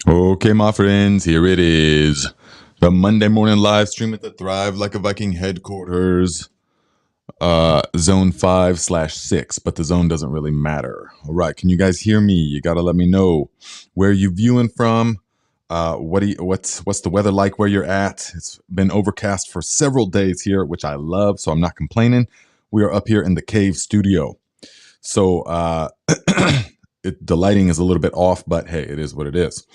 Okay, my friends, here it is. The Monday morning live stream at the Thrive Like a Viking headquarters, zone 5/6, but the zone doesn't really matter. All right, can you guys hear me? You got to let me know where you viewing from. What's the weather like where you're at? It's been overcast for several days here, which I love, so I'm not complaining. We are up here in the cave studio. So the lighting is a little bit off, but hey, it is what it is.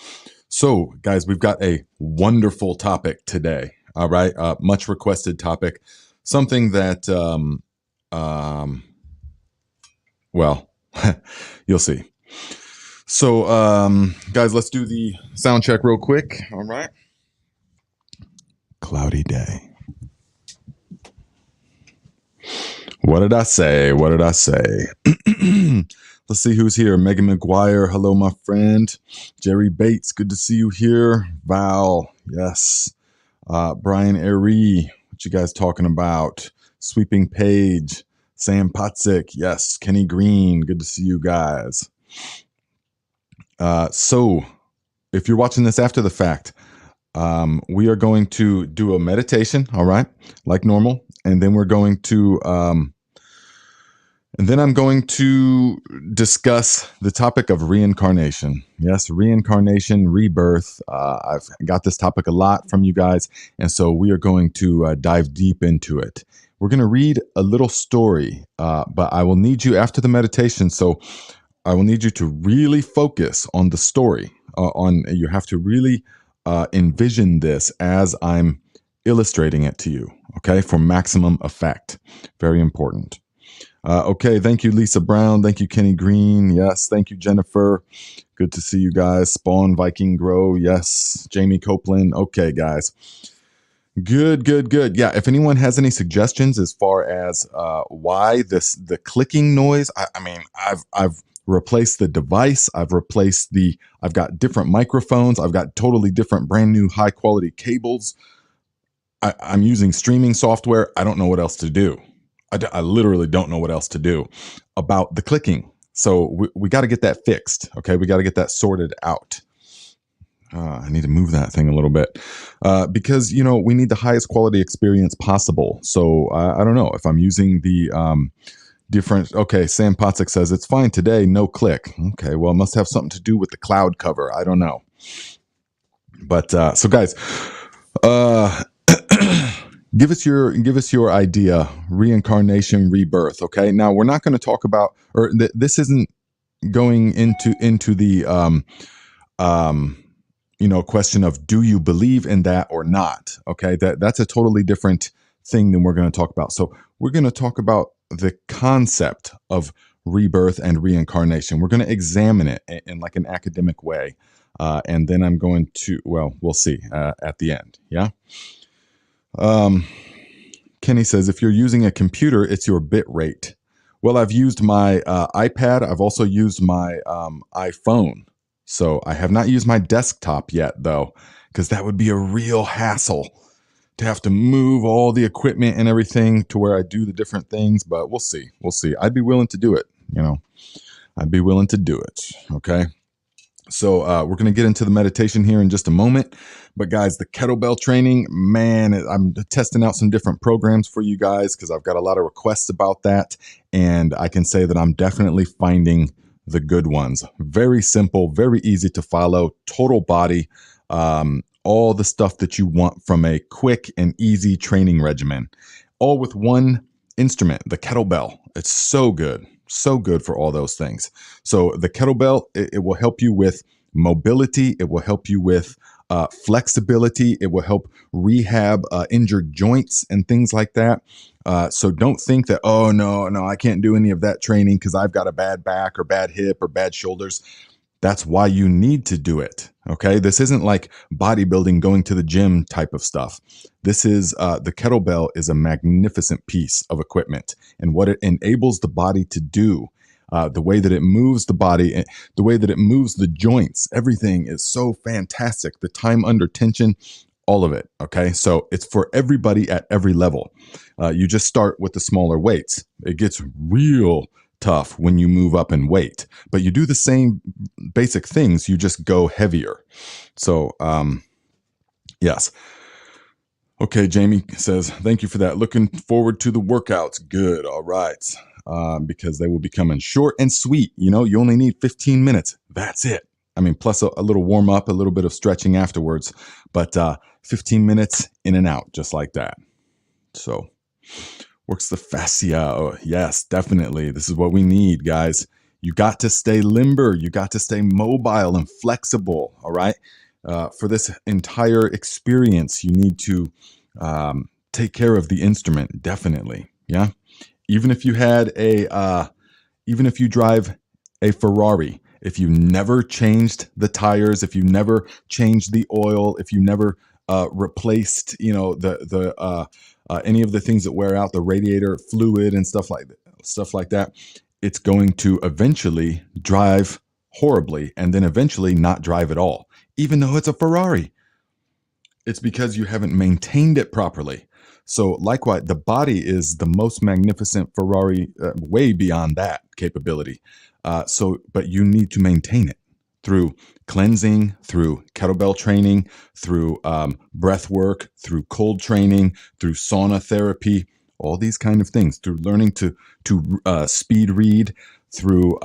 So, guys, we've got a wonderful topic today. All right, much requested topic, something that, well, you'll see. So, guys, let's do the sound check real quick. All right, cloudy day. What did I say? What did I say? Let's see who's here. Megan McGuire, hello, my friend. Jerry Bates, good to see you here. Val, yes. Brian Airy, what you guys talking about? Sweeping Page, Sam Potzik, yes. Kenny Green, good to see you guys. So, if you're watching this after the fact, we are going to do a meditation, all right, like normal, and then we're going to and then I'm going to discuss the topic of reincarnation. Yes, reincarnation, rebirth. I've got this topic a lot from you guys, and so we are going to dive deep into it. We're going to read a little story, but I will need you after the meditation. So I will need you to really focus on the story. You have to really envision this as I'm illustrating it to you, okay, for maximum effect. Very important. Okay, thank you, Lisa Brown. Thank you, Kenny Green. Yes, thank you, Jennifer. Good to see you guys. Spawn Viking Grow. Yes, Jamie Copeland. Okay, guys. Good, good, good. Yeah, if anyone has any suggestions as far as why the clicking noise, I mean, I've replaced the device. I've got different microphones. I've got totally different, brand new, high quality cables. I'm using streaming software. I don't know what else to do. I literally don't know what else to do about the clicking. So we got to get that fixed. Okay, we got to get that sorted out. I need to move that thing a little bit because, you know, we need the highest quality experience possible. So I don't know if I'm using the different. Okay, Sam Potzik says it's fine today. No click. Okay, well, it must have something to do with the cloud cover. I don't know. But so guys, give us your idea. Reincarnation, rebirth. Okay, now we're not going to talk about, or this isn't going into the question of do you believe in that or not. Okay, that's a totally different thing than we're going to talk about. So we're going to talk about the concept of rebirth and reincarnation. We're going to examine it in like an academic way, and then I'm going to, well, we'll see at the end. Yeah. Kenny says, if you're using a computer, it's your bit rate. Well, I've used my iPad. I've also used my iPhone. So I have not used my desktop yet, though, because that would be a real hassle to have to move all the equipment and everything to where I do the different things. But we'll see. We'll see. I'd be willing to do it. You know, I'd be willing to do it. Okay. So we're going to get into the meditation here in just a moment. But guys, the kettlebell training, man, I'm testing out some different programs for you guys because I've got a lot of requests about that. And I can say that I'm definitely finding the good ones. Very simple, very easy to follow, total body, all the stuff that you want from a quick and easy training regimen, all with one instrument, the kettlebell. It's so good. So good for all those things. So the kettlebell, it will help you with mobility. It will help you with flexibility. It will help rehab injured joints and things like that. So don't think that, oh, no, I can't do any of that training because I've got a bad back or bad hip or bad shoulders. That's why you need to do it. Okay. This isn't like bodybuilding, going to the gym type of stuff. This is the kettlebell is a magnificent piece of equipment, and what it enables the body to do, the way that it moves the body, the way that it moves the joints, everything is so fantastic. The time under tension, all of it. Okay. So it's for everybody at every level. You just start with the smaller weights. It gets real tough when you move up in weight, but you do the same basic things, you just go heavier. So, yes. Okay, Jamie says, thank you for that. Looking forward to the workouts. Good. All right. Because they will be coming short and sweet. You know, you only need 15 minutes. That's it. I mean, plus a little warm up, a little bit of stretching afterwards, but 15 minutes in and out, just like that. So, works the fascia. Oh, yes, definitely. This is what we need, guys. You got to stay limber. You got to stay mobile and flexible. All right. For this entire experience, you need to take care of the instrument. Definitely. Yeah. Even if you had even if you drive a Ferrari, if you never changed the tires, if you never changed the oil, if you never replaced, you know, the any of the things that wear out, the radiator fluid and stuff like that, it's going to eventually drive horribly and then eventually not drive at all, even though it's a Ferrari. It's because you haven't maintained it properly. So likewise, the body is the most magnificent Ferrari, way beyond that capability. But you need to maintain it through cleansing, through kettlebell training, through breath work, through cold training, through sauna therapy, all these kind of things, through learning to speed read, through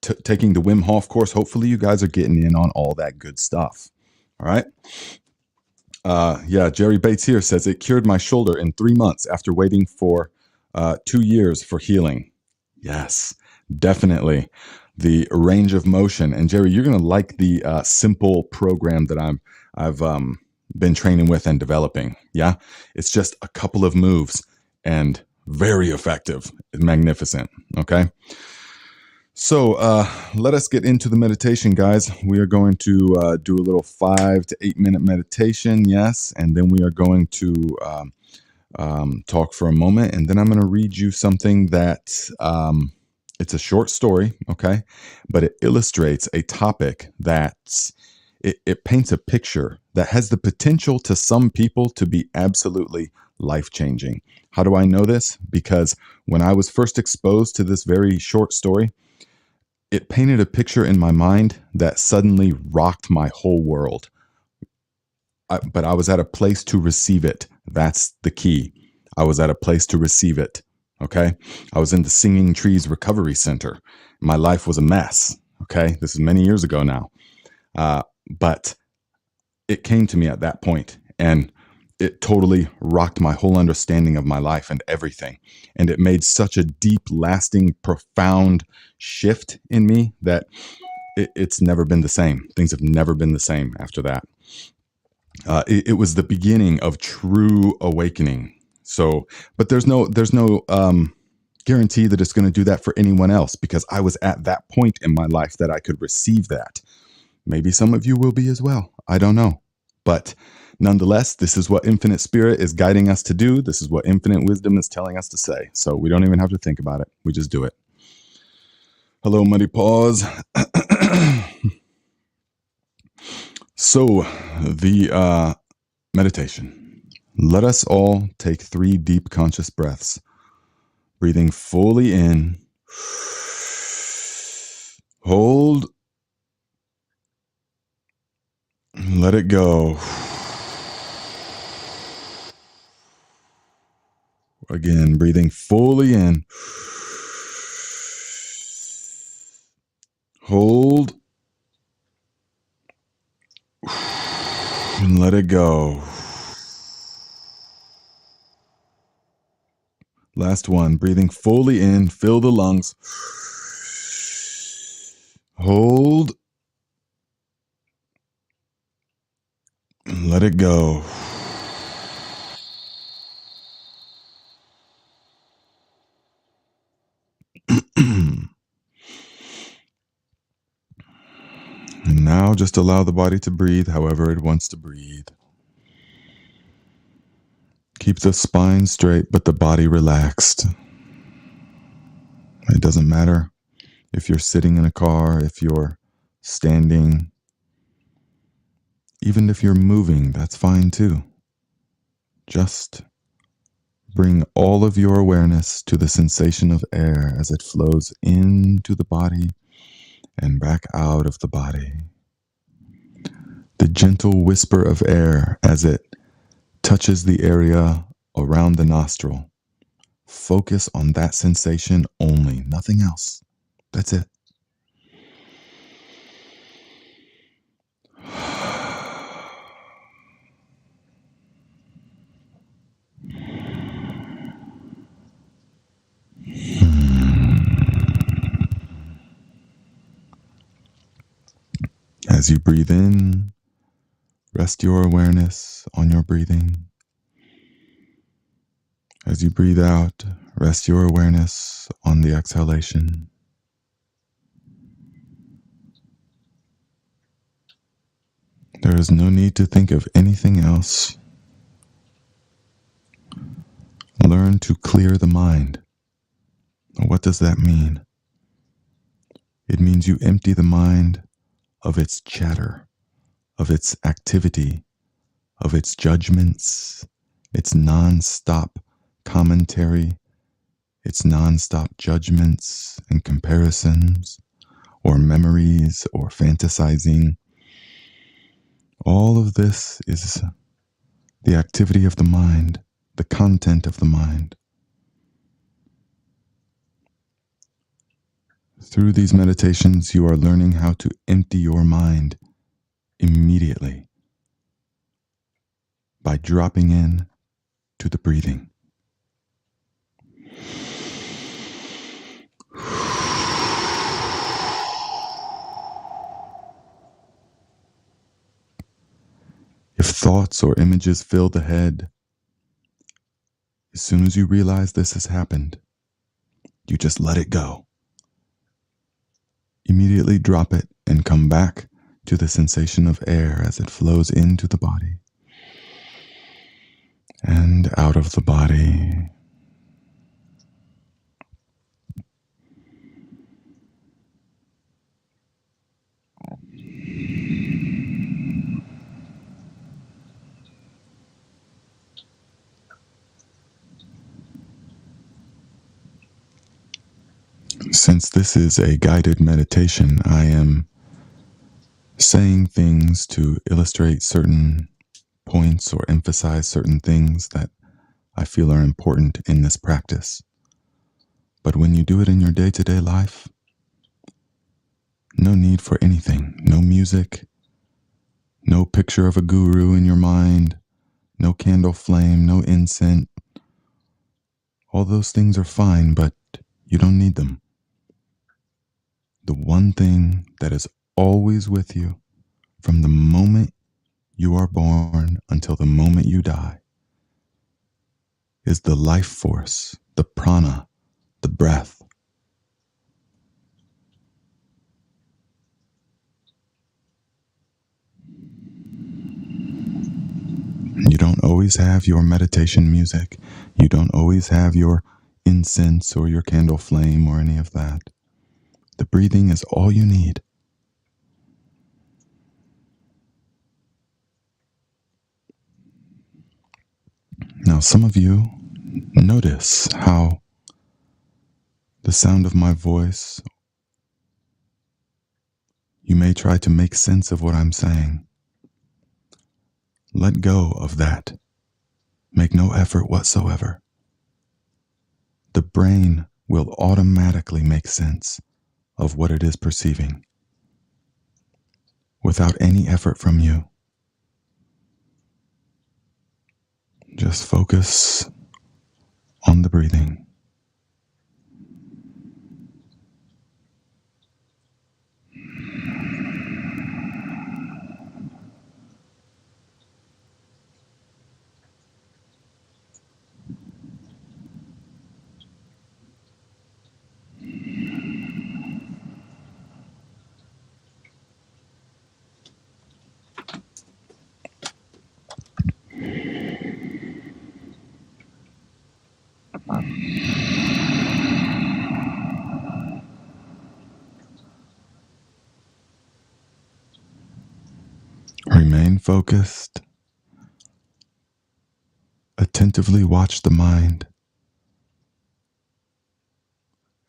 taking the Wim Hof course. Hopefully you guys are getting in on all that good stuff. All right. Yeah, Jerry Bates here says it cured my shoulder in 3 months after waiting for 2 years for healing. Yes, definitely. The range of motion. And Jerry, you're going to like the simple program that I've been training with and developing. Yeah, it's just a couple of moves and very effective, magnificent. Okay. So let us get into the meditation, guys. We are going to do a little 5 to 8 minute meditation, yes, and then we are going to talk for a moment, and then I'm going to read you something that it's a short story, okay, but it illustrates a topic that it paints a picture that has the potential to some people to be absolutely life-changing. How do I know this? Because when I was first exposed to this very short story, it painted a picture in my mind that suddenly rocked my whole world. But I was at a place to receive it. That's the key. I was at a place to receive it. Okay. I was in the Singing Trees Recovery Center. My life was a mess. Okay. This is many years ago now. But it came to me at that point, and it totally rocked my whole understanding of my life and everything. And it made such a deep, lasting, profound shift in me that it's never been the same. Things have never been the same after that. It was the beginning of true awakening. So, but there's no guarantee that it's going to do that for anyone else, because I was at that point in my life that I could receive that. Maybe some of you will be as well. I don't know. But nonetheless, this is what Infinite Spirit is guiding us to do. This is what Infinite Wisdom is telling us to say. So we don't even have to think about it. We just do it. Hello, Muddy Paws. So the meditation. Let us all take 3 deep conscious breaths, breathing fully in, hold, let it go. Again, breathing fully in, hold, and let it go. Last one, breathing fully in, fill the lungs, hold, and let it go. And now just allow the body to breathe however it wants to breathe. Keep the spine straight, but the body relaxed. It doesn't matter if you're sitting in a car, if you're standing, even if you're moving, that's fine too. Just Bring all of your awareness to the sensation of air as it flows into the body and back out of the body. The gentle whisper of air as it touches the area around the nostril. Focus on that sensation only, nothing else. That's it. As you breathe in, rest your awareness on your breathing. As you breathe out, rest your awareness on the exhalation. There is no need to think of anything else. Learn to clear the mind. What does that mean? It means you empty the mind of its chatter, of its activity, of its judgments, its non-stop commentary, its non-stop judgments and comparisons, or memories, or fantasizing. All of this is the activity of the mind, the content of the mind. Through these meditations, you are learning how to empty your mind immediately by dropping in to the breathing. If thoughts or images fill the head, as soon as you realize this has happened, you just let it go. Immediately drop it and come back to the sensation of air as it flows into the body and out of the body. Since this is a guided meditation, I am saying things to illustrate certain points or emphasize certain things that I feel are important in this practice. But when you do it in your day-to-day life, no need for anything. No music, no picture of a guru in your mind, no candle flame, no incense. All those things are fine, but you don't need them. The one thing that is always with you from the moment you are born until the moment you die is the life force, the prana, the breath. You don't always have your meditation music. You don't always have your incense or your candle flame or any of that. The breathing is all you need. Now, some of you notice how the sound of my voice, you may try to make sense of what I'm saying. Let go of that. Make no effort whatsoever. The brain will automatically make sense of what it is perceiving without any effort from you. Just focus on the breathing. Remain focused. Attentively watch the mind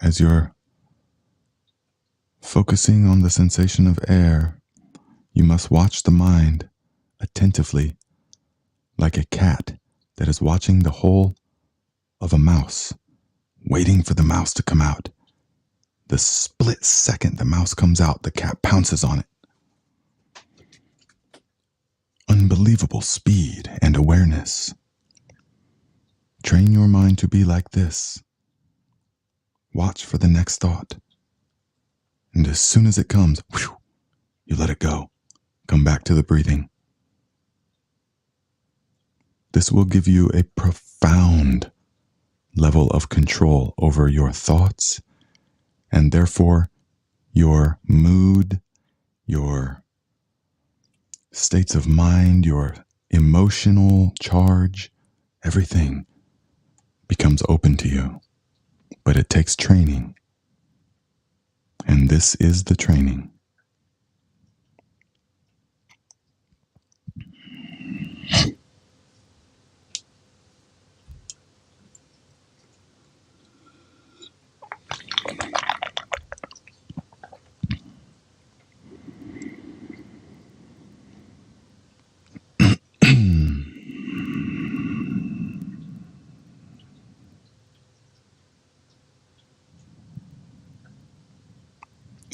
as you're focusing on the sensation of air. You must watch the mind attentively, like a cat that is watching the hole of a mouse, waiting for the mouse to come out. The split second the mouse comes out, the cat pounces on it. Unbelievable speed and awareness. Train your mind to be like this. Watch for the next thought. And as soon as it comes, whew, you let it go. Come back to the breathing. This will give you a profound level of control over your thoughts and therefore your mood, your states of mind, your emotional charge, everything becomes open to you. But it takes training. And this is the training.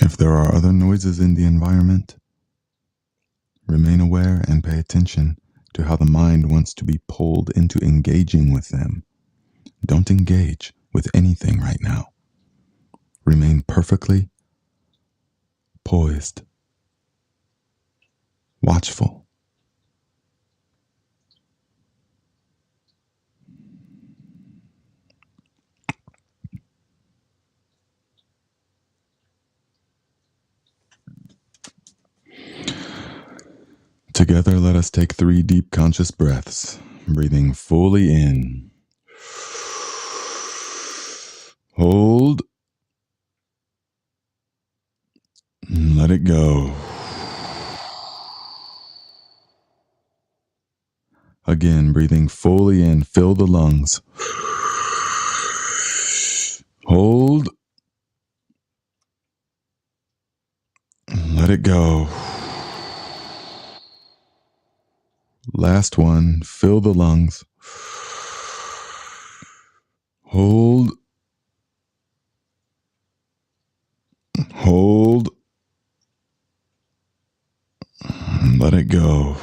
If there are other noises in the environment, remain aware and pay attention to how the mind wants to be pulled into engaging with them. Don't engage with anything right now. Remain perfectly poised, watchful. Together, let us take 3 deep conscious breaths, breathing fully in. Hold. Let it go. Again, breathing fully in, fill the lungs. Hold. Let it go. Last one, fill the lungs. Hold. Hold. Let it go.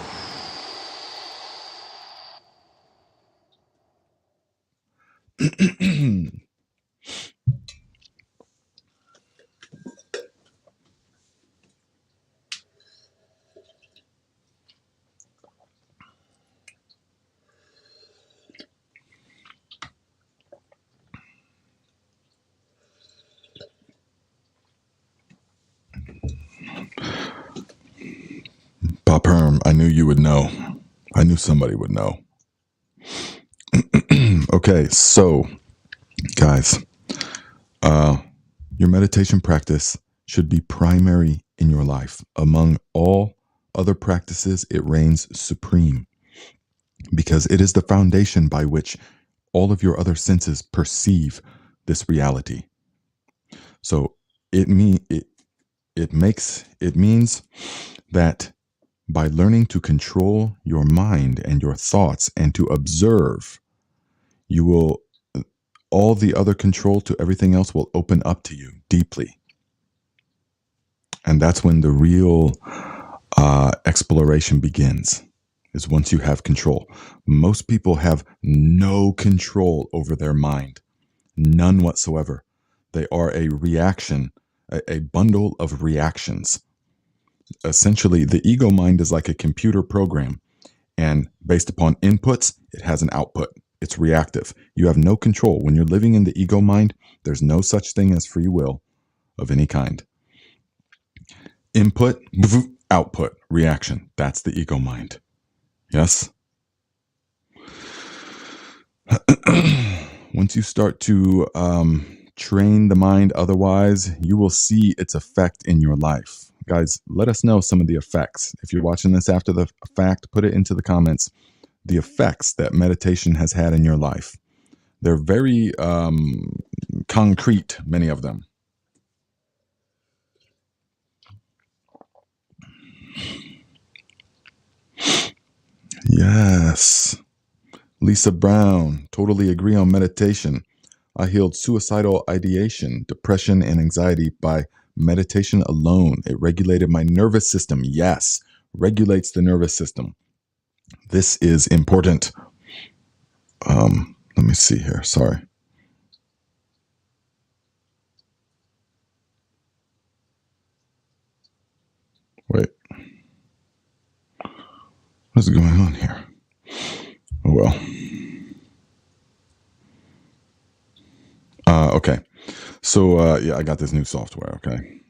Pop Herm, I knew you would know. I knew somebody would know. Okay, so, guys, your meditation practice should be primary in your life. Among all other practices, it reigns supreme because it is the foundation by which all of your other senses perceive this reality. So it means that by learning to control your mind and your thoughts and to observe, you will, all the other control to everything else will open up to you deeply. And that's when the real exploration begins, is once you have control. Most people have no control over their mind, none whatsoever. They are a reaction, a bundle of reactions. Essentially, the ego mind is like a computer program, and based upon inputs, it has an output. It's reactive. You have no control. When you're living in the ego mind, there's no such thing as free will of any kind. Input, output, reaction. That's the ego mind. Yes? Once you start to train the mind otherwise, you will see its effect in your life. Guys, let us know some of the effects. If you're watching this after the fact, put it into the comments. the effects that meditation has had in your life. They're very concrete, many of them. Yes. Lisa Brown, totally agree on meditation. I healed suicidal ideation, depression, and anxiety by meditation alone. It regulated my nervous system. Yes, regulates the nervous system. This is important. Let me see here. Sorry. Wait. What's going on here? Oh, well. Okay. So, yeah, I got this new software. Okay.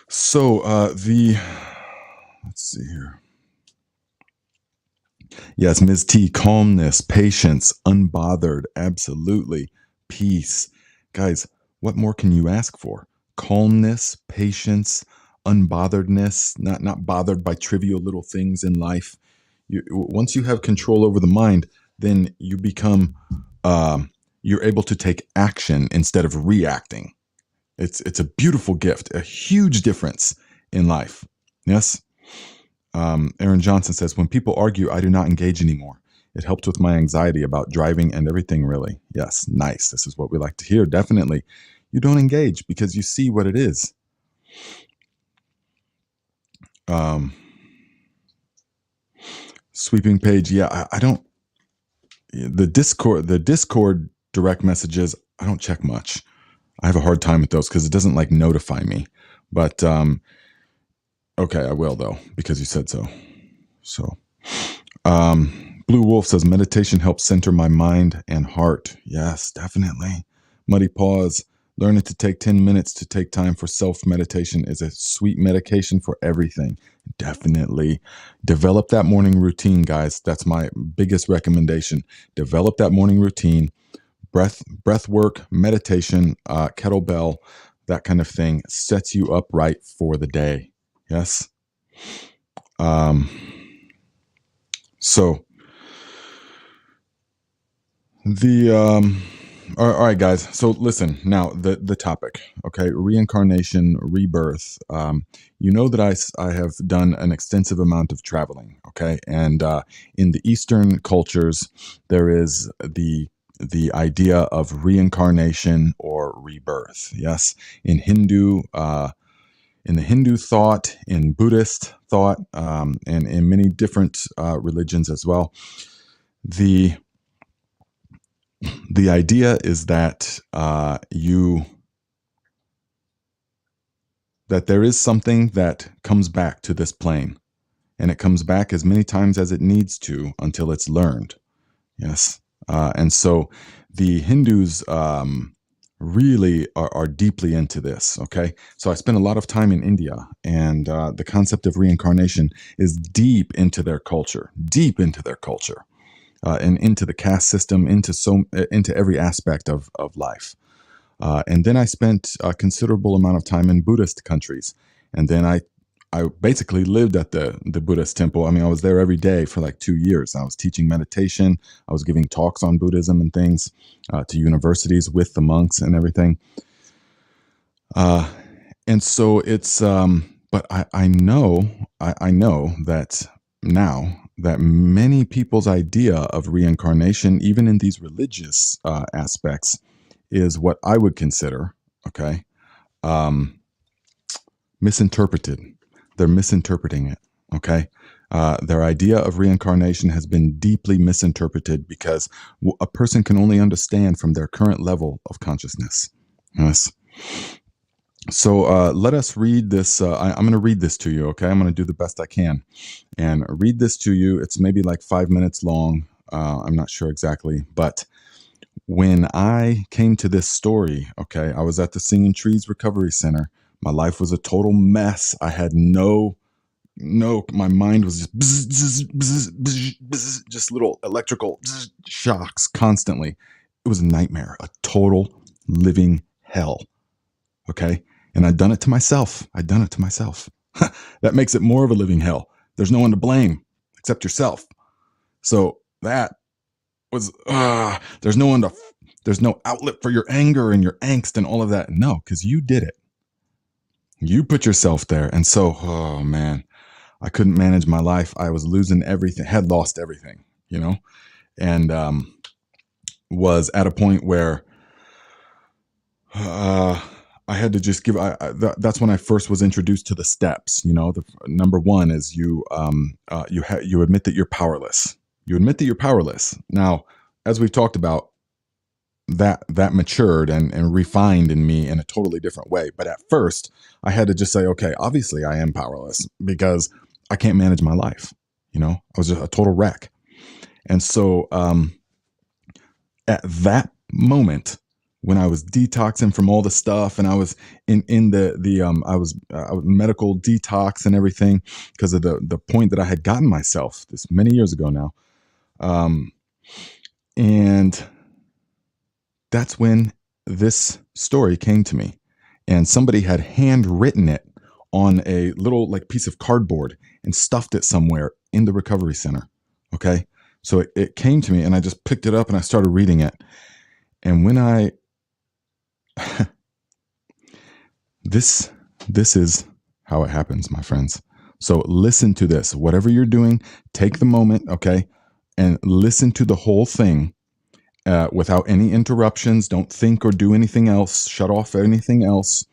So, let's see here. Yes, Ms. T, calmness, patience, unbothered, absolutely, peace. Guys, what more can you ask for? Calmness, patience, unbotheredness, not bothered by trivial little things in life. Once you have control over the mind, then you become, you're able to take action instead of reacting. It's a beautiful gift, a huge difference in life. Yes. Aaron Johnson says, when people argue, I do not engage anymore. It helped with my anxiety about driving and everything, really. Yes, nice. This is what we like to hear. Definitely. You don't engage because you see what it is. Sweeping page. Yeah, I don't. The Discord direct messages, I don't check much. I have a hard time with those because it doesn't like notify me. But okay, I will though, because you said so. So, Blue Wolf says meditation helps center my mind and heart. Yes, definitely. Muddy Paws, learning to take 10 minutes to take time for self-meditation is a sweet medication for everything. Definitely. Develop that morning routine, guys. That's my biggest recommendation. Develop that morning routine. Breath work, meditation, kettlebell, that kind of thing sets you up right for the day. Yes. So all right, guys. So listen now, the topic, okay, reincarnation, rebirth. You know that I have done an extensive amount of traveling, okay, and in the Eastern cultures, there is the idea of reincarnation or rebirth. Yes, in the Hindu thought, in Buddhist thought, and in many different religions as well, the idea is that that there is something that comes back to this plane, and it comes back as many times as it needs to until it's learned. Yes, and so the Hindus really are deeply into this. Okay, so I spent a lot of time in India, and the concept of reincarnation is deep into their culture, and into the caste system, into every aspect of life. And then I spent a considerable amount of time in Buddhist countries, and then I basically lived at the Buddhist temple. I mean, I was there every day for like 2 years. I was teaching meditation. I was giving talks on Buddhism and things to universities with the monks and everything. And so it's, but I know that now that many people's idea of reincarnation, even in these religious aspects, is what I would consider, okay, misinterpreted. They're misinterpreting it, okay? Their idea of reincarnation has been deeply misinterpreted because a person can only understand from their current level of consciousness. Yes. So let us read this. I'm going to read this to you, okay? I'm going to do the best I can and read this to you. It's maybe like 5 minutes long. I'm not sure exactly. But when I came to this story, okay, I was at the Singing Trees Recovery Center. My life was a total mess. I had my mind was just bzz, bzz, bzz, bzz, just little electrical shocks constantly. It was a nightmare, a total living hell. Okay. And I'd done it to myself. That makes it more of a living hell. There's no one to blame except yourself. So that was, there's no outlet for your anger and your angst and all of that. No, because you did it. You put yourself there. And so, oh man, I couldn't manage my life. I was losing everything, had lost everything, and was at a point where I had to just give. That's when I first was introduced to the steps. The number one is you admit that you're powerless. You admit that you're powerless. Now, as we've talked about, that matured and refined in me in a totally different way. But at first, I had to just say, okay, obviously I am powerless because I can't manage my life. I was just a total wreck. And so at that moment, when I was detoxing from all the stuff, and I was in I was medical detox and everything because of the point that I had gotten myself this many years ago now, and that's when this story came to me, and somebody had handwritten it on a little piece of cardboard and stuffed it somewhere in the recovery center. Okay, so it came to me, and I just picked it up and I started reading it, and when I This is how it happens, my friends. So listen to this. Whatever you're doing, take the moment, okay, and listen to the whole thing without any interruptions. Don't think or do anything else. Shut off anything else,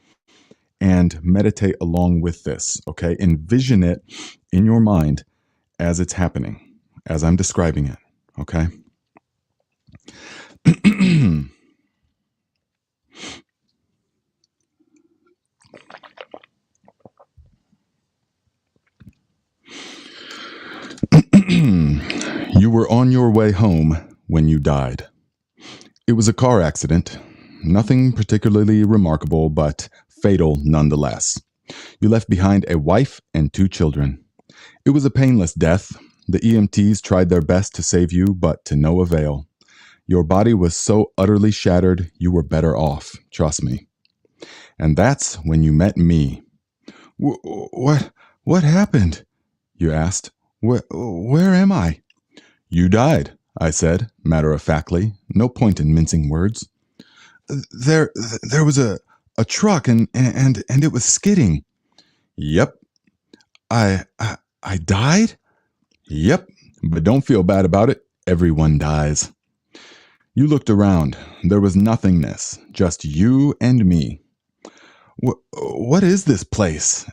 and meditate along with this, okay? Envision it in your mind as it's happening, as I'm describing it, okay? You were on your way home when you died. It was a car accident. Nothing particularly remarkable, but fatal nonetheless. You left behind a wife and 2 children. It was a painless death. The EMTs tried their best to save you, but to no avail. Your body was so utterly shattered, you were better off, trust me. And that's when you met me. What happened? You asked. Where am I? You died, I said, matter-of-factly. No point in mincing words. There was a truck and it was skidding. Yep. I died? Yep. But don't feel bad about it. Everyone dies. You looked around. There was nothingness. Just you and me. What is this place?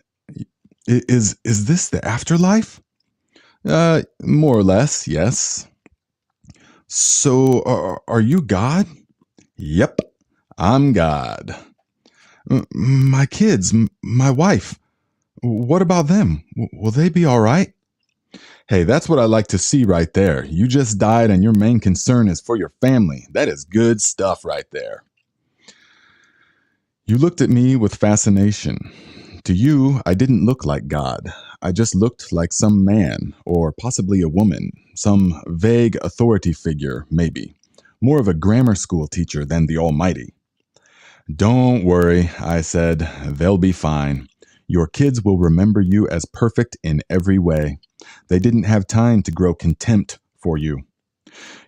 Is this the afterlife? More or less, yes. So, are you God? Yep, I'm God. My kids, my wife, what about them? Will they be all right? Hey, that's what I like to see right there. You just died and your main concern is for your family. That is good stuff right there. You looked at me with fascination. To you, I didn't look like God. I just looked like some man, or possibly a woman, some vague authority figure, maybe. More of a grammar school teacher than the Almighty. Don't worry, I said. They'll be fine. Your kids will remember you as perfect in every way. They didn't have time to grow contempt for you.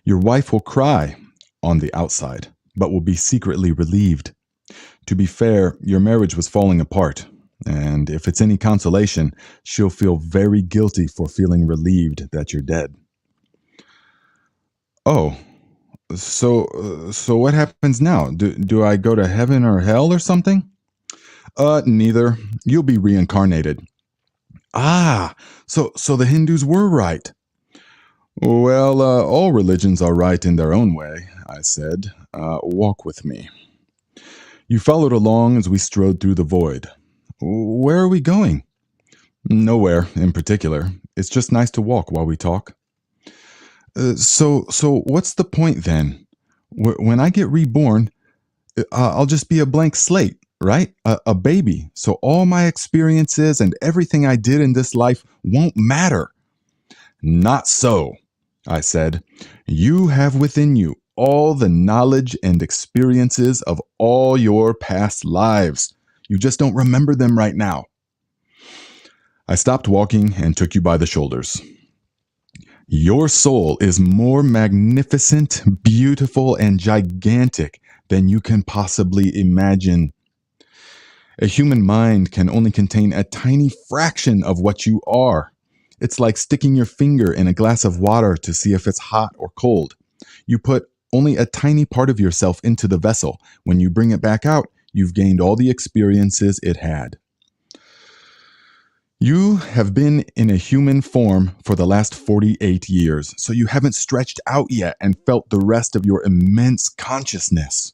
Your wife will cry on the outside, but will be secretly relieved. To be fair, your marriage was falling apart. And if it's any consolation, she'll feel very guilty for feeling relieved that you're dead. Oh, so what happens now? Do I go to heaven or hell or something? Neither. You'll be reincarnated. Ah, so the Hindus were right. Well, all religions are right in their own way, I said. Walk with me. You followed along as we strode through the void. Where are we going? Nowhere in particular. It's just nice to walk while we talk. So what's the point then? When I get reborn, I'll just be a blank slate, right? A baby. So all my experiences and everything I did in this life won't matter. Not so, I said. You have within you all the knowledge and experiences of all your past lives. You just don't remember them right now. I stopped walking and took you by the shoulders. Your soul is more magnificent, beautiful, and gigantic than you can possibly imagine. A human mind can only contain a tiny fraction of what you are. It's like sticking your finger in a glass of water to see if it's hot or cold. You put only a tiny part of yourself into the vessel. When you bring it back out, you've gained all the experiences it had. You have been in a human form for the last 48 years, so you haven't stretched out yet and felt the rest of your immense consciousness.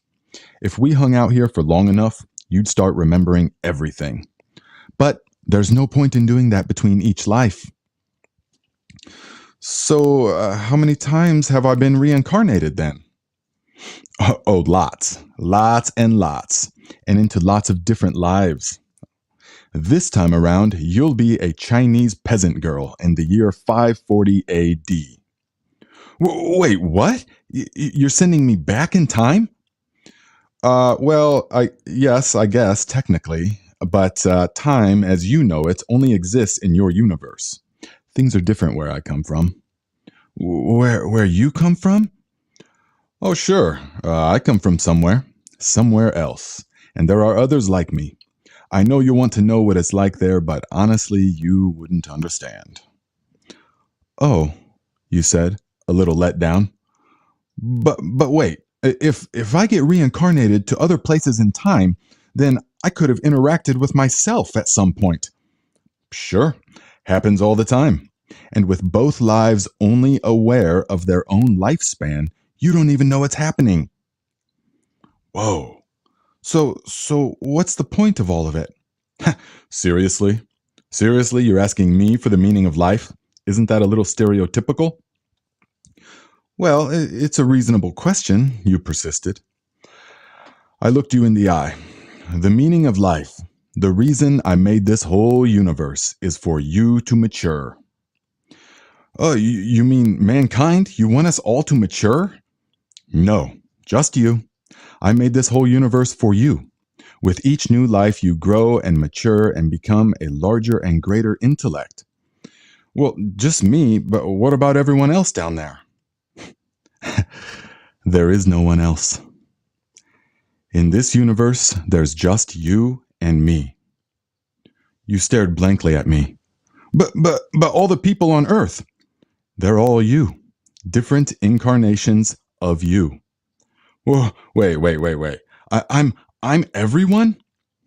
If we hung out here for long enough, you'd start remembering everything. But there's no point in doing that between each life. So, how many times have I been reincarnated then? Oh, lots. Lots and lots. And into lots of different lives. This time around, you'll be a Chinese peasant girl in the year 540 AD. Wait, what? You're sending me back in time? Yes, I guess, technically. But time, as you know it, only exists in your universe. Things are different where I come from. Where you come from? Oh, sure. I come from somewhere else. And there are others like me. I know you want to know what it's like there, but honestly, you wouldn't understand. Oh, you said, a little let down. But wait, if I get reincarnated to other places in time, then I could have interacted with myself at some point. Sure, happens all the time. And with both lives only aware of their own lifespan, you don't even know it's happening. Whoa. So what's the point of all of it? Seriously? Seriously, you're asking me for the meaning of life? Isn't that a little stereotypical? Well, it's a reasonable question, you persisted. I looked you in the eye. The meaning of life, the reason I made this whole universe, is for you to mature. Oh, you mean mankind? You want us all to mature? No, just you. I made this whole universe for you. With each new life, you grow and mature and become a larger and greater intellect. Well, just me, but what about everyone else down there? There is no one else. In this universe, there's just you and me. You stared blankly at me. But all the people on Earth, they're all you. Different incarnations of you. Whoa, wait. I'm everyone?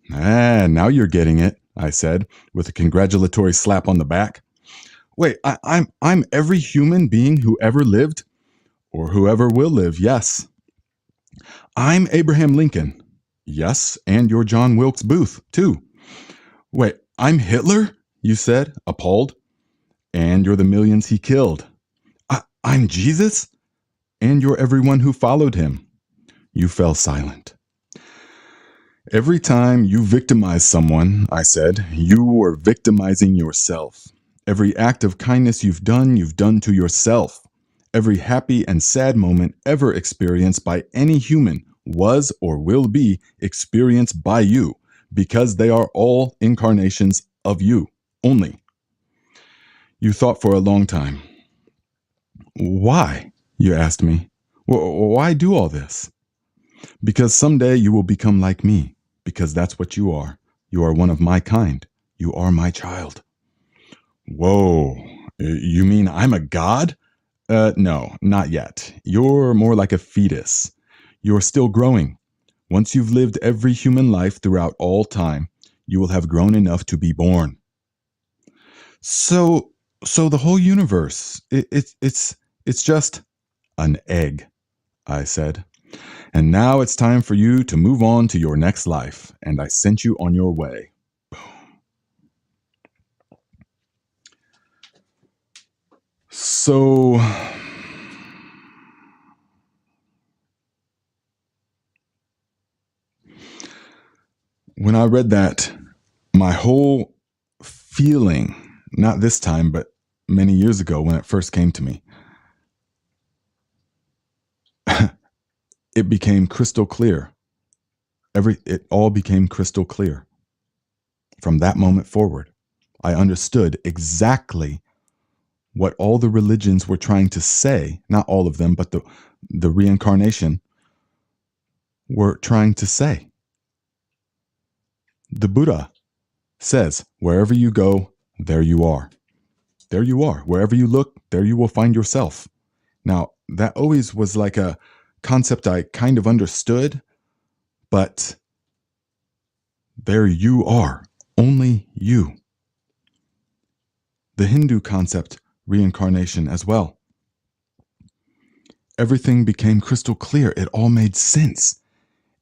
Now you're getting it, I said, with a congratulatory slap on the back. Wait, I'm every human being who ever lived, or whoever will live, yes. I'm Abraham Lincoln. Yes, and you're John Wilkes Booth, too. Wait, I'm Hitler? You said, appalled. And you're the millions he killed. I'm Jesus? And you're everyone who followed him. You fell silent. Every time you victimize someone, I said, you were victimizing yourself. Every act of kindness you've done to yourself. Every happy and sad moment ever experienced by any human was or will be experienced by you, because they are all incarnations of you only. You thought for a long time. Why? You asked me. Why do all this? Because someday you will become like me, because that's what you are. You are one of my kind. You are my child. Whoa, you mean I'm a god? No, not yet. You're more like a fetus. You're still growing. Once you've lived every human life throughout all time, you will have grown enough to be born. So the whole universe, it's just an egg, I said. And now it's time for you to move on to your next life, and I sent you on your way. So, when I read that, my whole feeling, not this time, but many years ago when it first came to me, it became crystal clear. It all became crystal clear. From that moment forward, I understood exactly what all the religions were trying to say, not all of them, but the reincarnation were trying to say. The Buddha says, wherever you go, there you are. There you are. Wherever you look, there you will find yourself. Now, that always was like a concept I kind of understood, but there you are. Only you. The Hindu concept, reincarnation as well. Everything became crystal clear. It all made sense.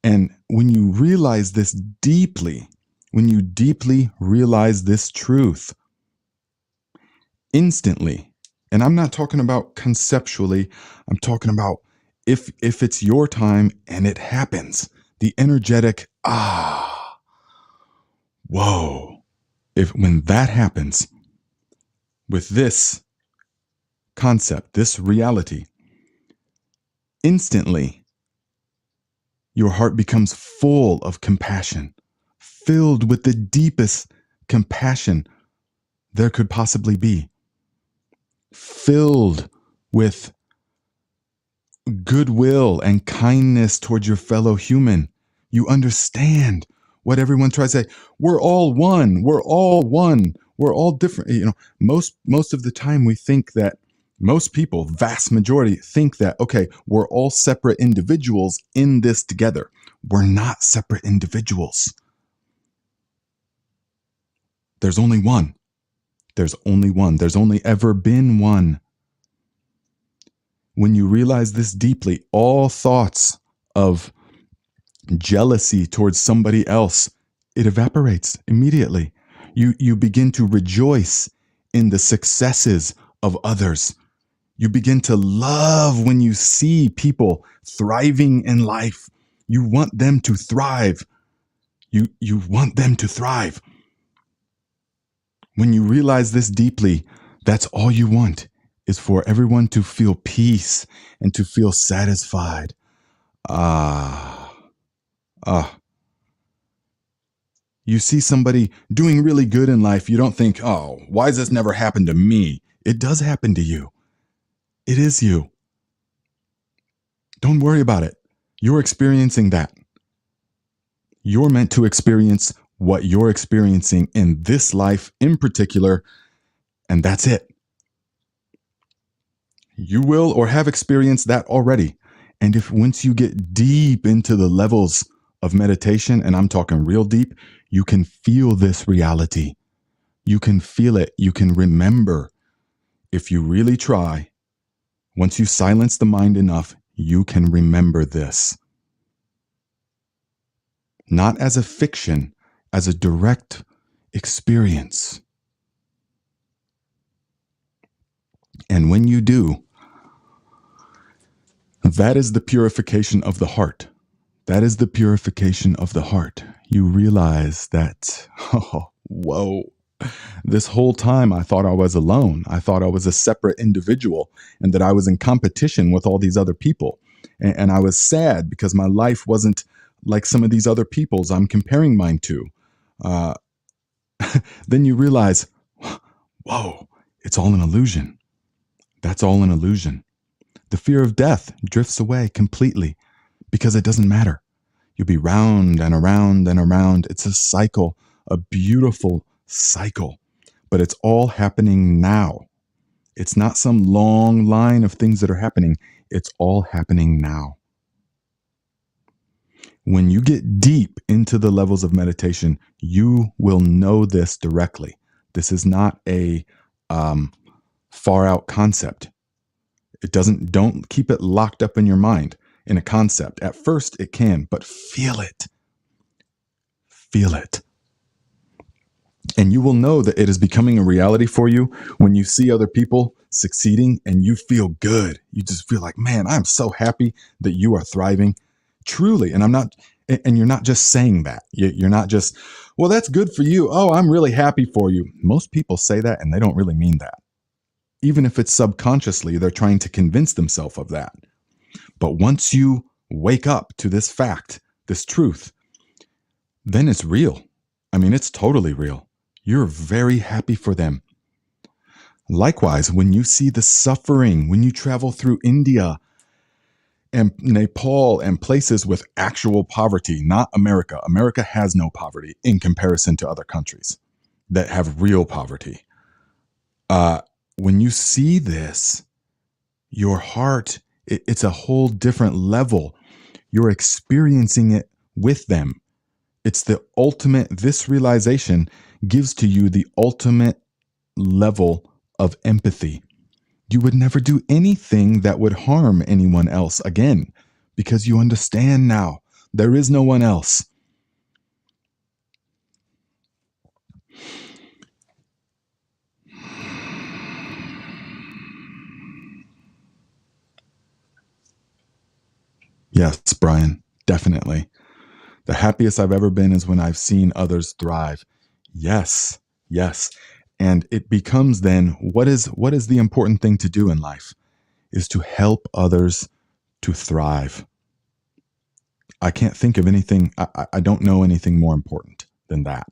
And when you realize this deeply, when you deeply realize this truth, instantly, and I'm not talking about conceptually, I'm talking about if it's your time and it happens, the energetic, whoa. When that happens, with this concept, this reality, instantly, your heart becomes full of compassion, filled with the deepest compassion there could possibly be, filled with goodwill and kindness towards your fellow human. You understand what everyone tries to say. We're all one. We're all one. We're all different. You know, most of the time we think that, most people, vast majority, think that, okay, we're all separate individuals in this together. We're not separate individuals. There's only one. There's only one. There's only ever been one. When you realize this deeply, all thoughts of jealousy towards somebody else, it evaporates immediately. You begin to rejoice in the successes of others. You begin to love when you see people thriving in life. You want them to thrive. You want them to thrive. When you realize this deeply, that's all you want, is for everyone to feel peace and to feel satisfied. You see somebody doing really good in life, you don't think, oh, why has this never happened to me? It does happen to you. It is you. Don't worry about it. You're experiencing that. You're meant to experience what you're experiencing in this life in particular, and that's it. You will or have experienced that already. And if once you get deep into the levels of meditation, and I'm talking real deep, you can feel this reality. You can feel it. You can remember. If you really try, once you silence the mind enough, you can remember this. Not as a fiction, as a direct experience. And when you do, that is the purification of the heart. That is the purification of the heart. You realize that, oh, whoa, this whole time I thought I was alone. I thought I was a separate individual and that I was in competition with all these other people. And I was sad because my life wasn't like some of these other people's I'm comparing mine to. Then you realize, whoa, it's all an illusion. That's all an illusion. The fear of death drifts away completely because it doesn't matter. You'll be round and around and around. It's a cycle, a beautiful cycle, but it's all happening now. It's not some long line of things that are happening. It's all happening now. When you get deep into the levels of meditation, you will know this directly. This is not a far out concept. Don't keep it locked up in your mind in a concept. At first it can, but feel it. Feel it. And you will know that it is becoming a reality for you when you see other people succeeding and you feel good. You just feel like, man, I'm so happy that you are thriving. Truly. And you're not just saying that. You're not just, well, that's good for you. Oh, I'm really happy for you. Most people say that and they don't really mean that. Even if it's subconsciously, they're trying to convince themselves of that. But once you wake up to this fact, this truth, then it's real. I mean, it's totally real. You're very happy for them. Likewise, when you see the suffering, when you travel through India and Nepal and places with actual poverty, not America. America has no poverty in comparison to other countries that have real poverty. When you see this, your heart, it's a whole different level. You're experiencing it with them. It's the ultimate, this realization gives to you the ultimate level of empathy. You would never do anything that would harm anyone else again, because you understand now there is no one else. Yes, Brian, definitely. The happiest I've ever been is when I've seen others thrive. Yes, yes. And it becomes then, what is the important thing to do in life? Is to help others to thrive. I can't think of anything, I don't know anything more important than that.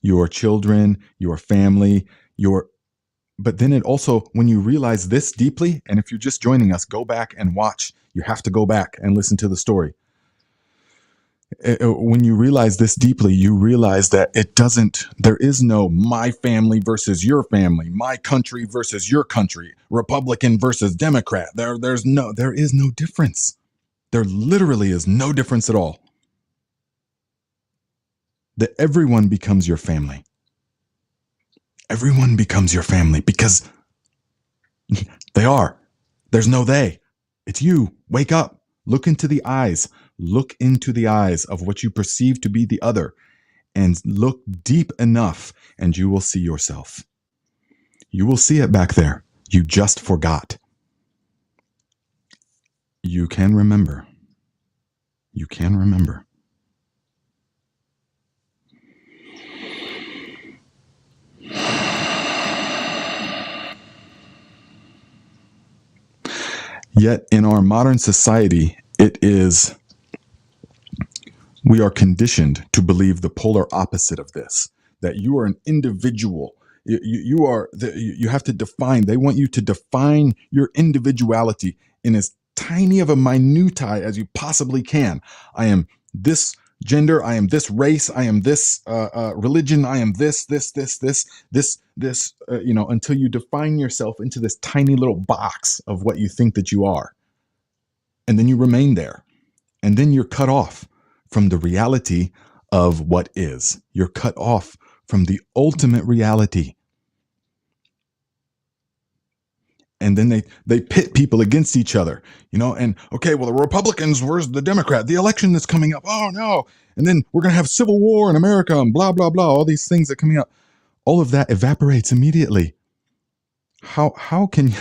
Your children, your family, but then it also, when you realize this deeply, and if you're just joining us, go back and watch. You have to go back and listen to the story. When you realize this deeply, you realize that there is no my family versus your family, my country versus your country, Republican versus Democrat. There is no difference. There literally is no difference at all. That everyone becomes your family. Everyone becomes your family because they are. There's no they. It's you. Wake up. Look into the eyes. Look into the eyes of what you perceive to be the other, and look deep enough, and you will see yourself. You will see it back there. You just forgot. You can remember. You can remember. Yet in our modern society, we are conditioned to believe the polar opposite of this, that you are an individual. You have to define, they want you to define your individuality in as tiny of a minutiae as you possibly can. I am this gender, I am this race, I am this religion, I am this, until you define yourself into this tiny little box of what you think that you are. And then you remain there. And then you're cut off from the reality of what is. You're cut off from the ultimate reality. And then they pit people against each other, and okay, well, the Republicans versus the Democrat, the election is coming up. Oh no. And then we're going to have civil war in America and blah, blah, blah. All these things are coming up. All of that evaporates immediately. How can you?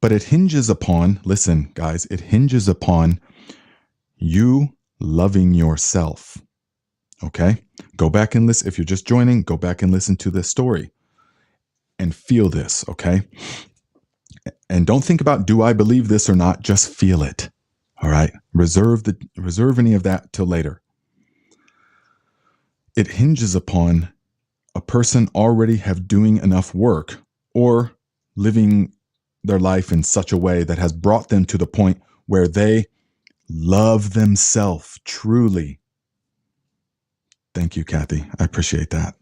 But it hinges upon, listen, guys, it hinges upon you loving yourself. Okay? Go back and listen. If you're just joining, go back and listen to this story and feel this, okay? And don't think about, do I believe this or not? Just feel it. All right? Reserve any of that till later. It hinges upon a person already have doing enough work or living their life in such a way that has brought them to the point where they love themselves truly. Thank you, Kathy. I appreciate that.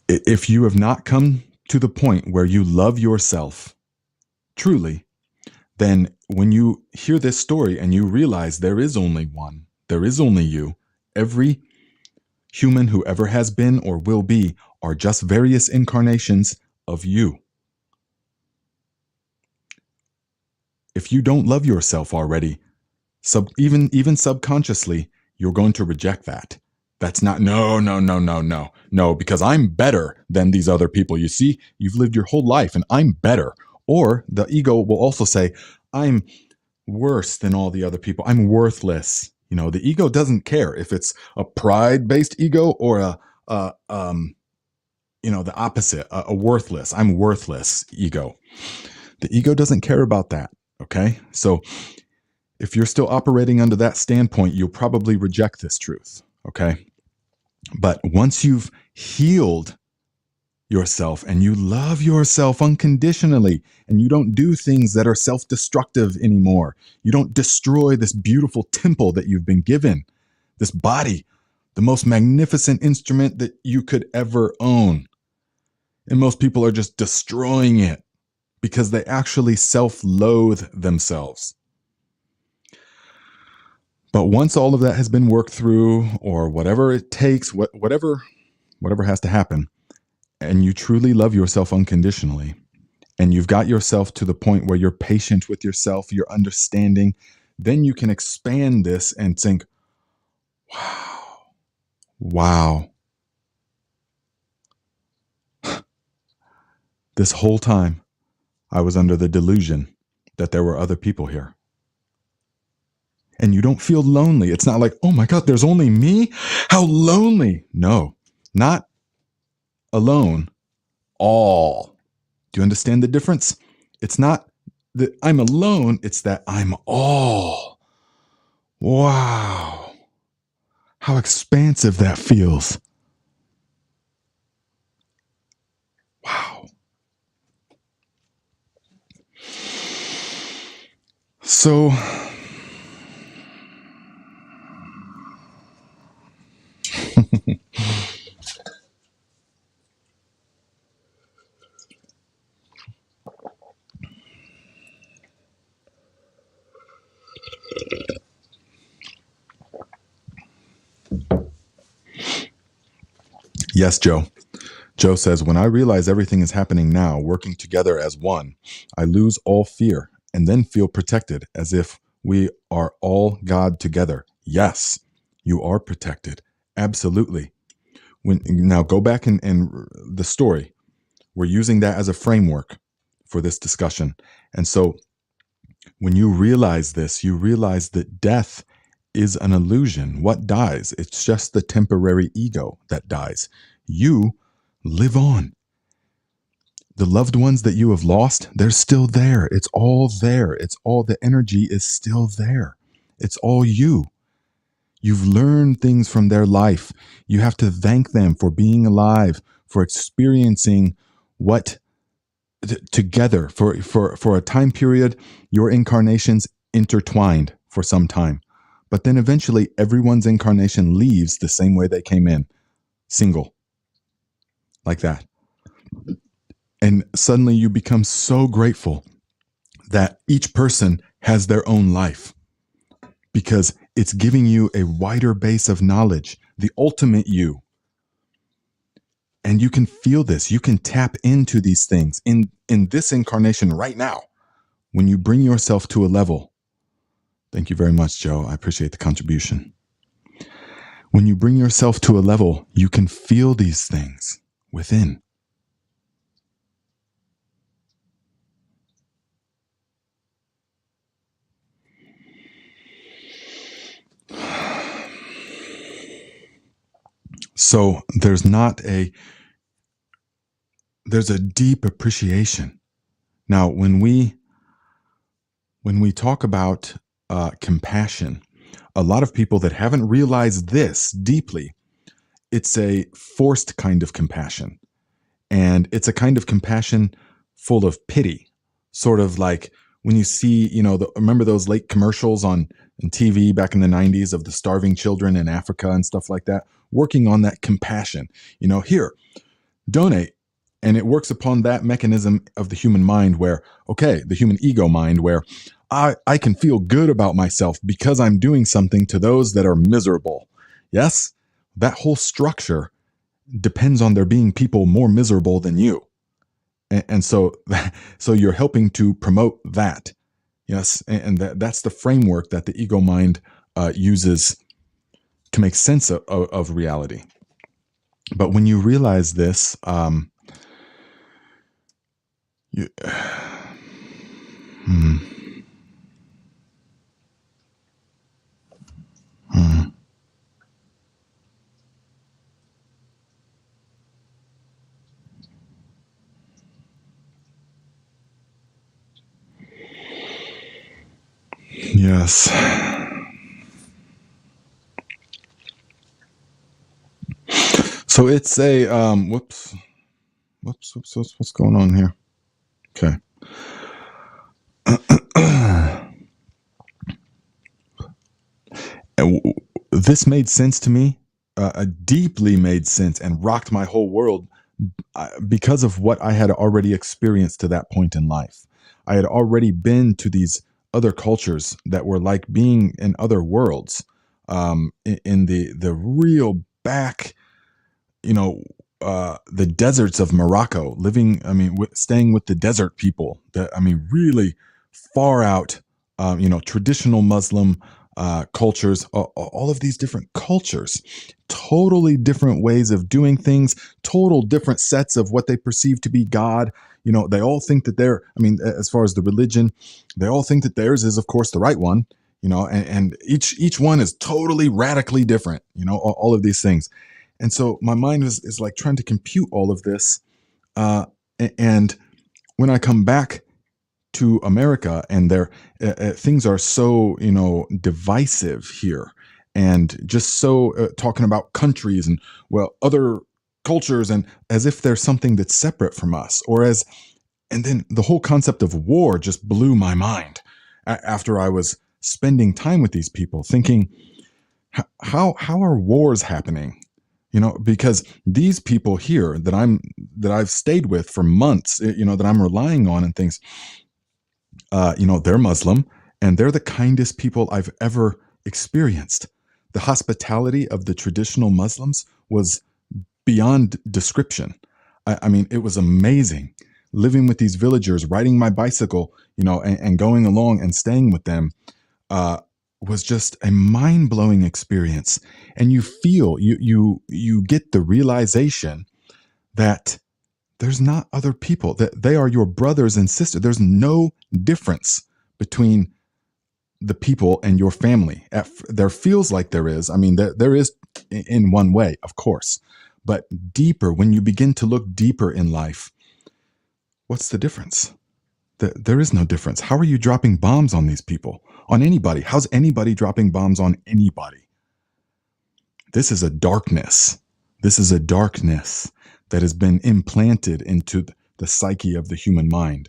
If you have not come to the point where you love yourself truly, then when you hear this story and you realize there is only one, there is only you, every human who ever has been or will be are just various incarnations of you. If you don't love yourself already, even subconsciously, you're going to reject that. That's not, no, because I'm better than these other people. You see, you've lived your whole life and I'm better. Or the ego will also say, I'm worse than all the other people. I'm worthless. The ego doesn't care if it's a pride-based ego or the opposite, a worthless. I'm worthless ego. The ego doesn't care about that. Okay. So if you're still operating under that standpoint, you'll probably reject this truth. Okay. But once you've healed yourself and you love yourself unconditionally and you don't do things that are self-destructive anymore, you don't destroy this beautiful temple that you've been given, this body, the most magnificent instrument that you could ever own. And most people are just destroying it because they actually self-loathe themselves. But once all of that has been worked through, or whatever it takes, whatever has to happen, and you truly love yourself unconditionally, and you've got yourself to the point where you're patient with yourself, you're understanding, then you can expand this and think, wow, this whole time I was under the delusion that there were other people here. And you don't feel lonely. It's not like, oh my God, there's only me? How lonely. No, not alone. All. Do you understand the difference? It's not that I'm alone, it's that I'm all. Wow. How expansive that feels. Wow. So, yes, Joe. Joe says, when I realize everything is happening now, working together as one, I lose all fear and then feel protected as if we are all God together. Yes, you are protected. Absolutely. Now go back and the story. We're using that as a framework for this discussion. And so when you realize this, you realize that death is an illusion. What dies? It's just the temporary ego that dies. You live on. The loved ones that you have lost, they're still there. It's all there. It's all, the energy is still there. It's all you. You've learned things from their life. You have to thank them for being alive, for experiencing what together for a time period, your incarnations intertwined for some time. But then eventually everyone's incarnation leaves the same way they came in, single, like that. And suddenly you become so grateful that each person has their own life because it's giving you a wider base of knowledge, the ultimate you. And you can feel this. You can tap into these things in this incarnation right now when you bring yourself to a level. Thank you very much, Joe. I appreciate the contribution. When you bring yourself to a level, you can feel these things within. So there's a deep appreciation. Now, when we talk about compassion, a lot of people that haven't realized this deeply, it's a forced kind of compassion. And it's a kind of compassion full of pity, sort of like when you see, remember those late commercials on TV back in the 90s of the starving children in Africa and stuff like that, working on that compassion, here, donate. And it works upon that mechanism of the human mind where, okay, the human ego mind where I can feel good about myself because I'm doing something to those that are miserable. Yes, that whole structure depends on there being people more miserable than you. And so you're helping to promote that. Yes, and that's the framework that the ego mind uses to make sense of reality. But when you realize this, you, yes. So it's a what's going on here? Okay. This made sense to me, deeply made sense, and rocked my whole world because of what I had already experienced to that point in life. I had already been to these other cultures that were like being in other worlds, in the real back, you know, the deserts of Morocco, living, I mean, staying with the desert people that, I mean, really far out, traditional Muslim cultures, all of these different cultures, totally different ways of doing things, total different sets of what they perceive to be God. They all think that I mean, as far as the religion, they all think that theirs is, of course, the right one, and each one is totally radically different, all of these things. And so my mind is like trying to compute all of this. And when I come back to America and things are so, divisive here, and just so talking about countries and, well, other cultures, and as if there's something that's separate from us, and then the whole concept of war just blew my mind after I was spending time with these people, thinking, how are wars happening? Because these people here that I've stayed with for months, that I'm relying on and things, they're Muslim, and they're the kindest people I've ever experienced. The hospitality of the traditional Muslims was beyond description. I mean, it was amazing living with these villagers, riding my bicycle, and going along and staying with them. Was just a mind-blowing experience, and you get the realization that there's not other people, that they are your brothers and sisters. There's no difference between the people and your family. There feels like there is. I mean, there is in one way, of course, but deeper, when you begin to look deeper in life, what's the difference? There is no difference. How are you dropping bombs on these people? On anybody? How's anybody dropping bombs on anybody? This is a darkness. This is a darkness that has been implanted into the psyche of the human mind.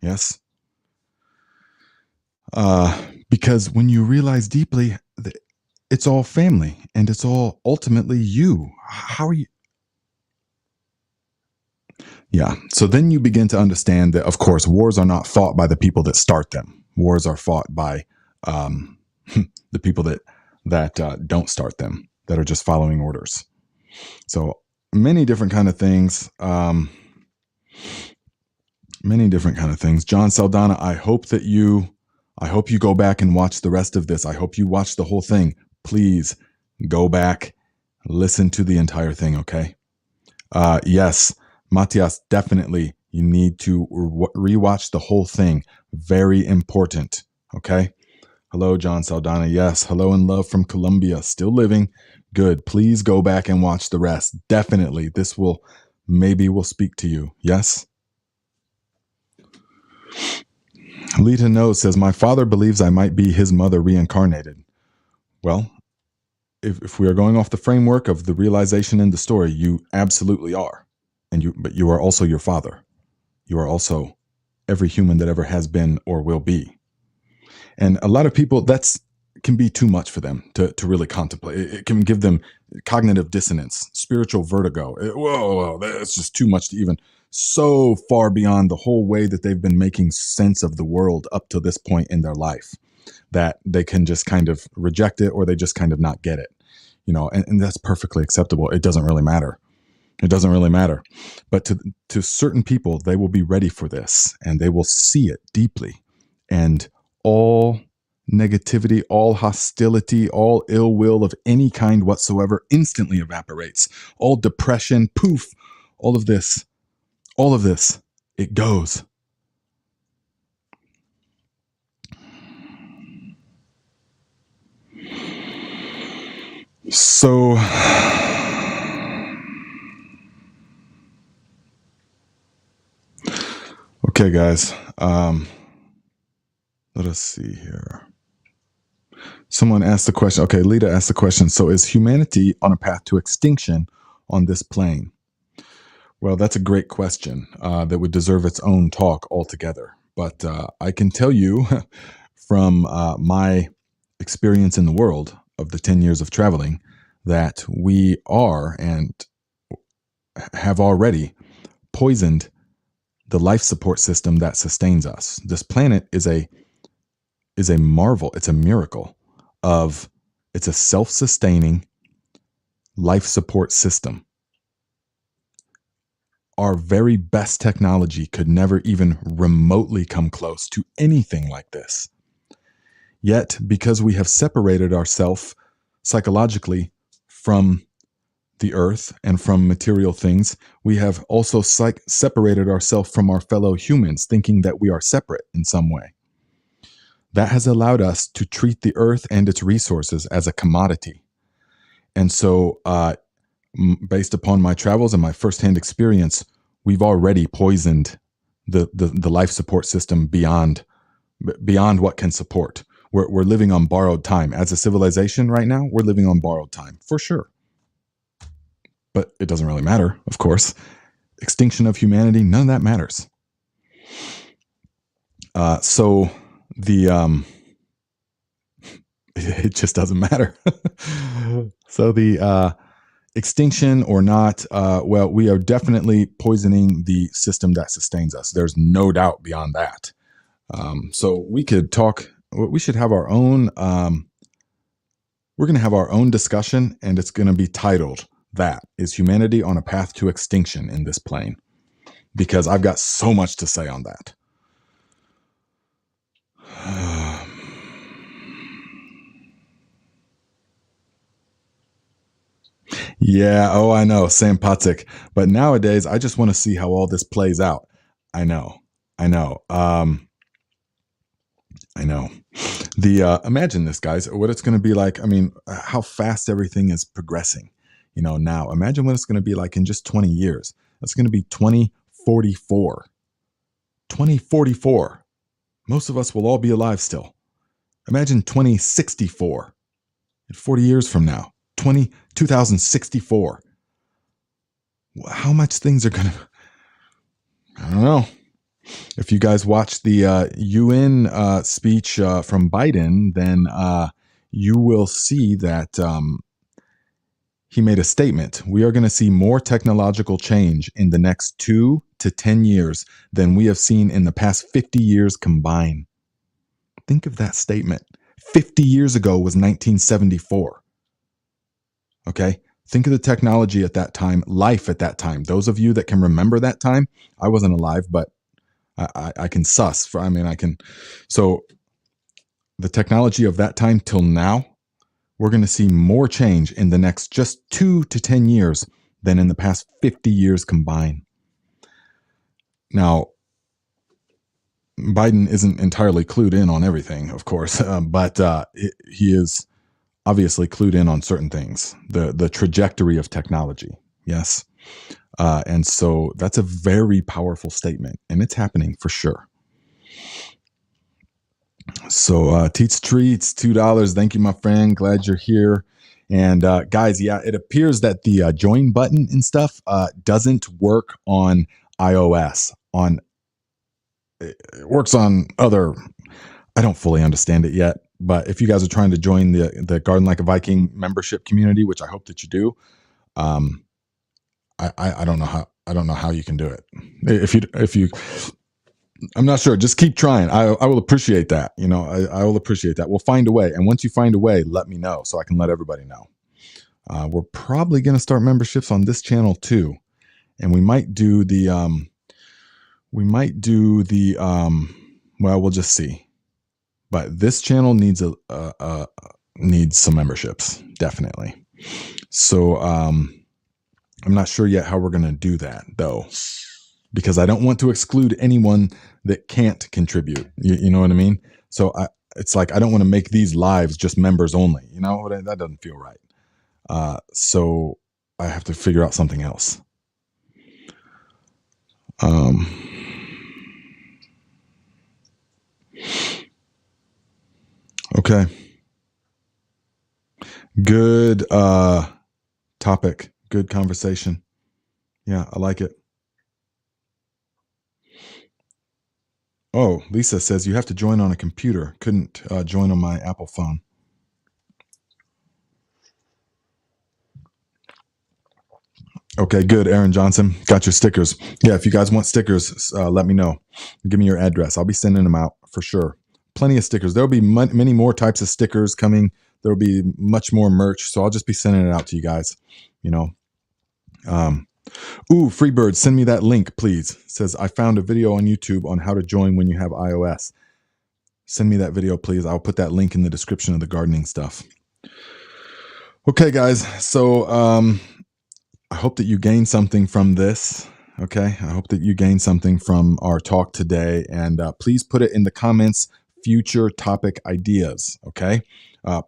Yes? Because when you realize deeply that it's all family and it's all ultimately you. How are you? Yeah. So then you begin to understand that, of course, wars are not fought by the people that start them. Wars are fought by the people that don't start them, that are just following orders. So many different kind of things. Many different kind of things. John Saldana, I hope you go back and watch the rest of this. I hope you watch the whole thing. Please go back, listen to the entire thing. Okay. Yes. Matthias, definitely you need to rewatch the whole thing. Very important. Okay. Hello, John Saldana. Yes. Hello and love from Colombia. Still living. Good. Please go back and watch the rest. Definitely. This will speak to you. Yes. Lita Knows says, my father believes I might be his mother reincarnated. Well, if we are going off the framework of the realization in the story, you absolutely are. But you are also your father. You are also every human that ever has been or will be. And a lot of people, that's can be too much for them to really contemplate. It can give them cognitive dissonance, spiritual vertigo. Whoa, that's just too much to even, so far beyond the whole way that they've been making sense of the world up to this point in their life, that they can just kind of reject it, or they just kind of not get it, and that's perfectly acceptable. It doesn't really matter. It doesn't really matter. But to certain people, they will be ready for this, and they will see it deeply. And all negativity, all hostility, all ill will of any kind whatsoever instantly evaporates. All depression, poof, all of this, it goes. So, okay, guys, let us see here. Someone asked the question. Okay, Lita asked the question. So is humanity on a path to extinction, on this plane? Well, that's a great question that would deserve its own talk altogether. But I can tell you from my experience in the world of the 10 years of traveling that we are and have already poisoned the life support system that sustains us. This planet is a marvel. It's a miracle of it's a self-sustaining life support system. Our very best technology could never even remotely come close to anything like this. Yet, because we have separated ourselves psychologically from the earth and from material things, we have also separated ourselves from our fellow humans, thinking that we are separate in some way. That has allowed us to treat the earth and its resources as a commodity. And so, based upon my travels and my firsthand experience, we've already poisoned the life support system beyond what can support. We're living on borrowed time. As a civilization right now, we're living on borrowed time, for sure. But it doesn't really matter, of course. Extinction of humanity, none of that matters. So the it just doesn't matter. So the extinction or not, well, we are definitely poisoning the system that sustains us. There's no doubt beyond that. So we could talk. We should have our own. We're going to have our own discussion, and it's going to be titled "That is Humanity on a Path to Extinction in this Plane," because I've got so much to say on that. Yeah, oh, I know, Sam Patsik. But nowadays, I just want to see how all this plays out. I know. I know. Imagine this, guys, what it's going to be like. I mean, how fast everything is progressing, now. Imagine what it's going to be like in just 20 years. It's going to be 2044. 2044. Most of us will all be alive still. Imagine 2064. 40 years from now. 2064. How much things are going to... I don't know. If you guys watch the UN speech from Biden, then you will see that he made a statement. We are going to see more technological change in the next 2 to 10 years than we have seen in the past 50 years combined. Think of that statement. 50 years ago was 1974. Okay? Think of the technology at that time, life at that time. Those of you that can remember that time, I wasn't alive, but I can suss. So the technology of that time till now, we're going to see more change in the next just 2 to 10 years than in the past 50 years combined. Now, Biden isn't entirely clued in on everything, of course, but he is obviously clued in on certain things, the trajectory of technology. Yes. And so that's a very powerful statement, and it's happening for sure. So Teats Treats, $2. Thank you, my friend. Glad you're here. And guys, yeah, it appears that the join button and stuff doesn't work on iOS. It works on other. I don't fully understand it yet, but if you guys are trying to join the Garden Like a Viking membership community, which I hope that you do, I don't know how you can do it. If you I'm not sure. Just keep trying. I will appreciate that. I will appreciate that. We'll find a way. And once you find a way, let me know so I can let everybody know. We're probably going to start memberships on this channel too. And we might do well, we'll just see. But this channel needs needs some memberships, definitely. So I'm not sure yet how we're going to do that though, because I don't want to exclude anyone that can't contribute. You know what I mean? So it's like I don't want to make these lives just members only. That doesn't feel right. So I have to figure out something else. Okay. Good topic. Good conversation. Yeah, I like it. Oh, Lisa says you have to join on a computer. Couldn't join on my Apple phone. Okay, good, Aaron Johnson. Got your stickers. Yeah, if you guys want stickers, let me know. Give me your address. I'll be sending them out for sure. Plenty of stickers. There'll be many more types of stickers coming. There'll be much more merch. So I'll just be sending it out to you guys. You know. Ooh, Freebird, send me that link, please. It says, I found a video on YouTube on how to join when you have iOS. Send me that video, please. I'll put that link in the description of the gardening stuff. Okay, guys. So I hope that you gain something from this. Okay. I hope that you gain something from our talk today. And please put it in the comments, future topic ideas. Okay.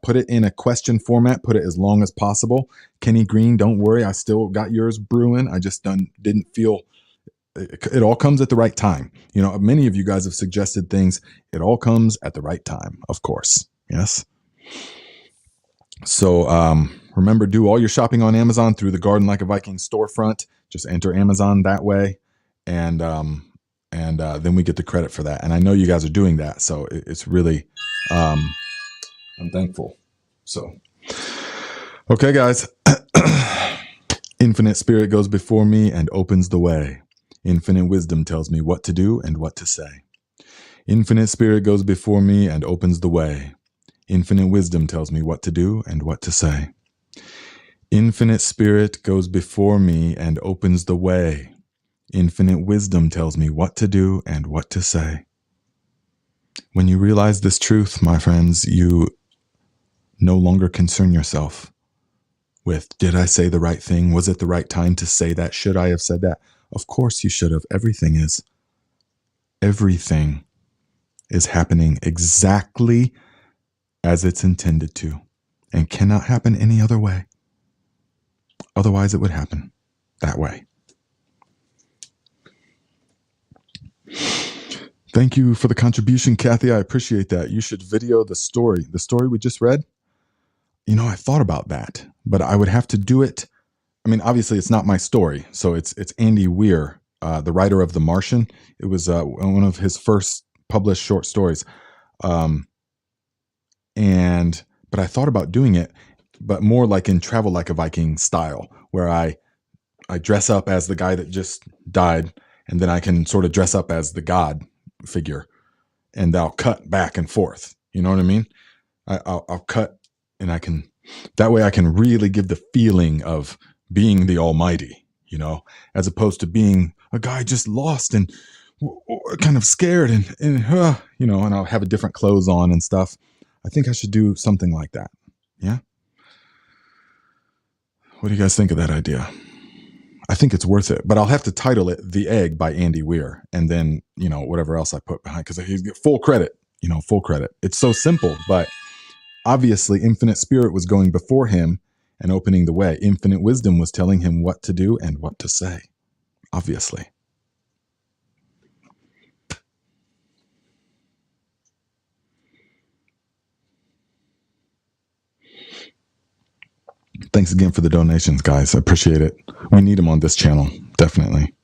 Put it in a question format. Put it as long as possible. Kenny Green, don't worry. I still got yours brewing. I just didn't feel it all comes at the right time. You know, many of you guys have suggested things. It all comes at the right time, of course. Yes. So remember, do all your shopping on Amazon through the Garden Like a Viking storefront. Just enter Amazon that way, and then we get the credit for that. And I know you guys are doing that, so it's really I'm thankful. So, okay, guys. Infinite Spirit goes before me and opens the way. Infinite wisdom tells me what to do and what to say. Infinite Spirit goes before me and opens the way. Infinite wisdom tells me what to do and what to say. Infinite Spirit goes before me and opens the way. Infinite wisdom tells me what to do and what to say. When you realize this truth, my friends, you no longer concern yourself with, did I say the right thing? Was it the right time to say that? Should I have said that? Of course you should have. Everything is happening exactly as it's intended to, and cannot happen any other way. Otherwise, it would happen that way. Thank you for the contribution, Kathy. I appreciate that. You should video the story we just read. You know, I thought about that, but I would have to do it. I mean, obviously, it's not my story. So it's Andy Weir, the writer of The Martian. It was one of his first published short stories. But I thought about doing it, but more like in Travel Like a Viking style, where I dress up as the guy that just died, and then I can sort of dress up as the god figure, and I'll cut back and forth. You know what I mean? I'll cut, and that way I can really give the feeling of being the Almighty, you know, as opposed to being a guy just lost and kind of scared and you know, and I'll have a different clothes on and stuff. I think I should do something like that. Yeah. What do you guys think of that idea? I think it's worth it, but I'll have to title it The Egg by Andy Weir, and then, you know, whatever else I put behind, because he's get full credit, you know, full credit. It's so simple, but obviously Infinite Spirit was going before him and opening the way. Infinite Wisdom was telling him what to do and what to say, obviously. Thanks again for the donations, guys. I appreciate it. We need them on this channel, definitely.